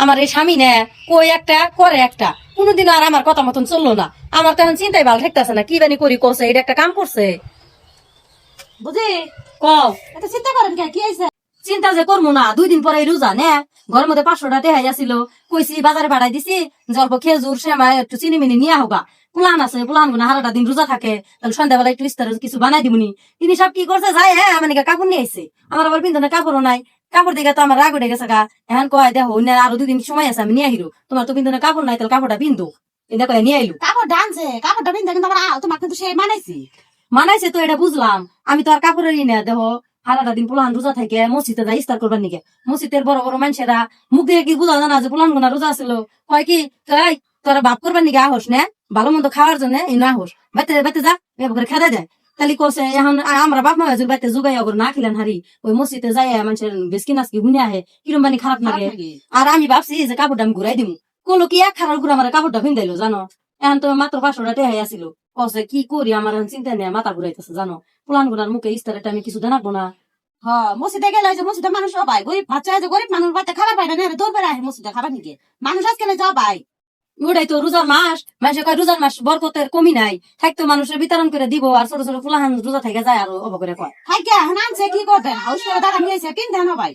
আমার এই স্বামী নে কই একটা করে একটা কোনোদিন আর আমার কথা মতন চললো না। আমার তো এখন চিন্তাই ভালো ঠেকতেছে না, কি জানি করি করছে, এটা একটা কাম করছে বুঝি কও। এত চিন্তা করেন কে কি হয়েছে? চিন্তা যে করবো না, 2 দিন পরে রোজা নে, ঘরের মধ্যে 500 টাকা আসিল, কইছি বাজারে বাড়াই দিছি, জল্প খেজুর সেমাই একটু চিনি মিনি নিয়ে হোগা, পুলান আছে পুলান গুনা হারাটা দিন রোজা থাকে, তাহলে সন্ধ্যাবেলা একটু ইস্তার কিছু বানাই দিবনি। তিনি সব কি করছে যায়, হ্যাঁ মানে কাপড় নিয়ে আইছে, আমার আবার পিন্ধনে কাপড়ও নাই, কাপড় দিকে তো আমার রাগ উঠে গেছে গা। এখন কয় দেখো আরো 2 দিন সময় আছে, আমি নিয়ে আহিরো, তোমার তো পিন্ধনে কাপড় নাই, তাহলে কাপড়টা পিন্ধো, এটা কয়ে নিয়ে আইলু। কাপড় ডানছে, কাপড়টা বিন্দা কিন্তু তোমার কিন্তু সে মানাইছি। মানাইছে তো এটা বুঝলাম, আমি তো আর কাপড়ের না দেখো, হারাটা দিন পুলান রোজা থাকে মসজিদে যাই ইস্তার করবার নিকে, মসজিদের বড় বড় মানুষেরা মুখ দিয়ে কি বুঝা জানা যে পুলান গোনা রোজা ছিল, কয় কি তাই তোরা বাপ করবার নিকে আহস না, ভালো মন্দ খাওয়ার জন্য এই না আহস, বাইতে বাইতে যা এবার খেদা যায়। তাহলে কছে এখন আমরা বাপ মা হয়েছিল বাইতে যোগাই অগর না খেলেন হারি, ওই মসজিদে যাই মানুষের বেশকি নাচকি শুনে আহে, কিরম বানি খারাপ লাগে। আর আমি ভাবছি যে কাপড়টা আমি ঘুরাই দিমু, কলো কি এক খারাপ ঘুরে আমার কাপড়টা ভিন্দাইলো জানো, এখন তো মাত্র 500 টাকা আসিল। কছে কি করি, আমার এখন চিন্তা নেই, মাথা ঘুরাইতেছে জানো, পুলান গুনার মুখে ইস্তারেটা আমি কিছু জানাবো না। হ্যাঁ মসজিদে গেলে যে মসজিদে মানুষ সবাই গরিব বাচ্চা যে গরিব মানুষ বাচ্চা খাবার পায় না দৌড় বেড়ে আহে মসজিদে খাবার নিকে, মানুষ আজকাল যাও ভাই। ওটাই তো রোজার মাস, মানুষের কয় রোজার মাস বরকতের কমি নাই, থাকতো মানুষের বিতরণ করে দিব, আর ছোট ছোট ফুলাহান রোজা থেকে যায় আর অব করে কয়। হাই কে আনছে কি করবেন হাউস করে দাঁড়া নিয়েছে কিনতে না ভাই।